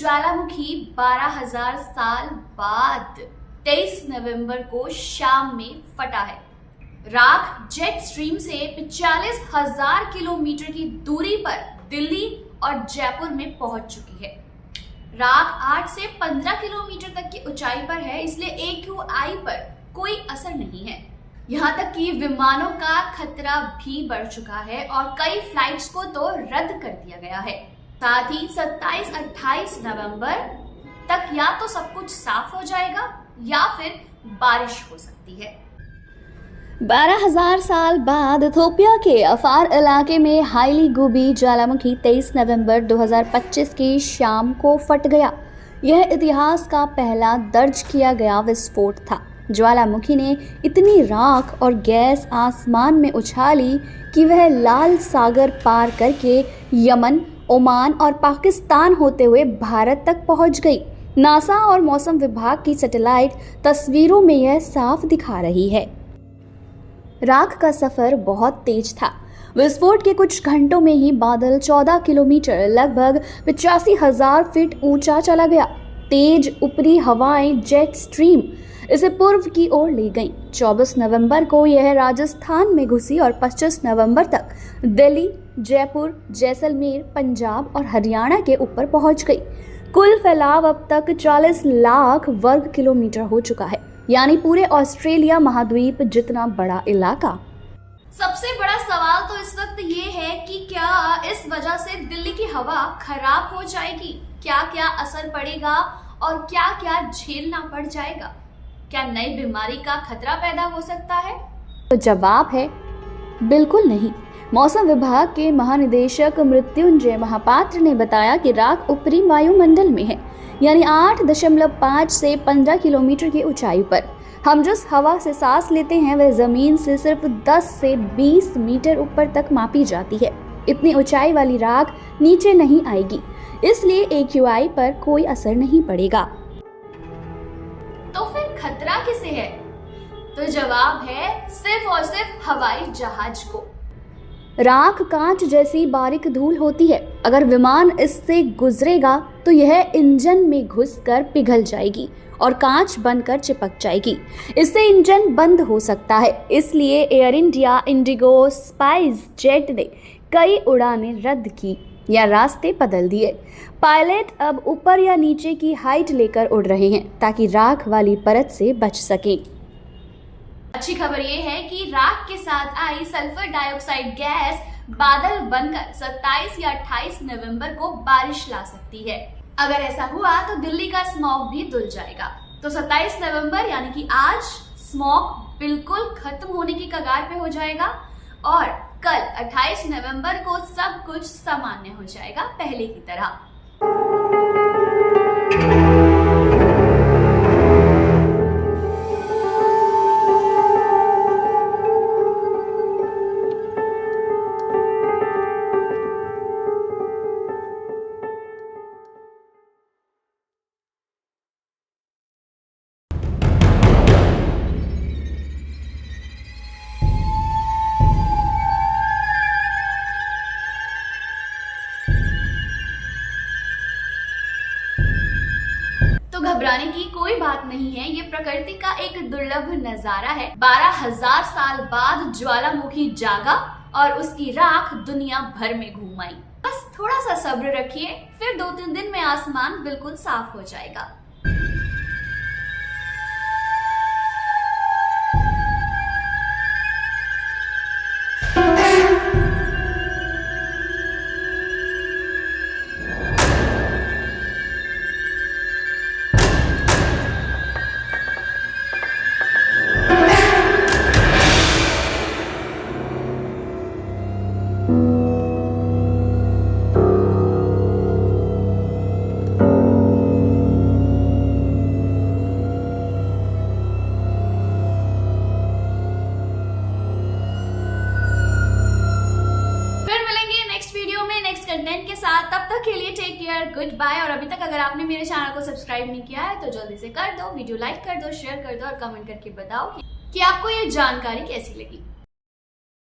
ज्वालामुखी 12,000 साल बाद 23 नवंबर को शाम में फटा है। राख जेट स्ट्रीम से 45,000 किलोमीटर की दूरी पर दिल्ली और जयपुर में पहुंच चुकी है। राख 8 से 15 किलोमीटर तक की ऊंचाई पर है, इसलिए AQI पर कोई असर नहीं है। यहाँ तक कि विमानों का खतरा भी बढ़ चुका है और कई फ्लाइट्स को तो रद्द कर दिया गया है। साथ ही 27-28 नवंबर तक या तो सब कुछ साफ हो जाएगा या फिर बारिश हो सकती है। 12,000 साल बाद इथियोपिया के अफार इलाके में हाईली गुबी ज्वालामुखी 23 नवंबर 2025 की शाम को फट गया। यह इतिहास का पहला दर्ज किया गया विस्फोट था। ज्वालामुखी ने इतनी राख और गैस आसमान में उछाली कि वह लाल सागर पार करके यमन, ओमान और पाकिस्तान होते हुए भारत तक पहुंच गई। नासा और मौसम विभाग की सैटेलाइट तस्वीरों में यह साफ दिखा रही है। राख का सफर बहुत तेज था। विस्फोट के कुछ घंटों में ही बादल 14 किलोमीटर लगभग 85,000 फीट ऊंचा चला गया। तेज ऊपरी हवाएं जेट स्ट्रीम इसे पूर्व की ओर ले गईं। 24 नवंबर को यह राजस्थान में घुसी और 25 नवंबर तक दिल्ली, जयपुर, जैसलमेर, पंजाब और हरियाणा के ऊपर पहुंच गई। कुल फैलाव अब तक 40 लाख वर्ग किलोमीटर हो चुका है, यानी पूरे ऑस्ट्रेलिया महाद्वीप जितना बड़ा इलाका। सबसे बड़ा सवाल तो इस वक्त ये है कि क्या इस वजह से दिल्ली की हवा खराब हो जाएगी? क्या क्या असर पड़ेगा और क्या क्या झेलना पड़ जाएगा? क्या नई बीमारी का खतरा पैदा हो सकता है? तो जवाब है बिल्कुल नहीं। मौसम विभाग के महानिदेशक मृत्युंजय महापात्र ने बताया कि राख ऊपरी वायुमंडल में है, यानी 8.5 से 15 किलोमीटर की ऊंचाई पर। हम जिस हवा से सांस लेते हैं वह जमीन से सिर्फ 10 से 20 मीटर ऊपर तक मापी जाती है। इतनी ऊंचाई वाली राख नीचे नहीं आएगी, इसलिए AQI पर कोई असर नहीं पड़ेगा। तो फिर खतरा किसे है? तो जवाब है सिर्फ और सिर्फ हवाई जहाज को। राख कांच जैसी बारीक धूल होती है। अगर विमान इससे गुजरेगा तो यह इंजन में घुसकर पिघल जाएगी और कांच बनकर चिपक जाएगी। इससे इंजन बंद हो सकता है। इसलिए air India, Indigo, spice jet ने कई उड़ानें रद्द की या रास्ते बदल दिए। पायलट अब ऊपर या नीचे की हाइट लेकर उड़ रहे हैं ताकि राख वाली परत से बच सकें। अच्छी खबर ये है कि राख के साथ आई सल्फर डाइऑक्साइड गैस बादल बनकर 27 या 28 नवंबर को बारिश ला सकती है। अगर ऐसा हुआ तो दिल्ली का स्मॉग भी धुल जाएगा। तो 27 नवंबर यानी कि आज स्मॉग बिल्कुल खत्म होने की कगार पे हो जाएगा और कल 28 नवंबर को सब कुछ सामान्य हो जाएगा पहले की तरह। घबराने की कोई बात नहीं है, ये प्रकृति का एक दुर्लभ नजारा है। 12,000 साल बाद ज्वालामुखी जागा और उसकी राख दुनिया भर में घूम आई। बस थोड़ा सा सब्र रखिए, फिर 2-3 दिन में आसमान बिल्कुल साफ हो जाएगा। कंटेंट के साथ, तब तक के लिए टेक केयर, गुड बाय। और अभी तक अगर आपने मेरे चैनल को सब्सक्राइब नहीं किया है तो जल्दी से कर दो, वीडियो लाइक कर दो, शेयर कर दो और कमेंट करके बताओ कि आपको ये जानकारी कैसी लगी।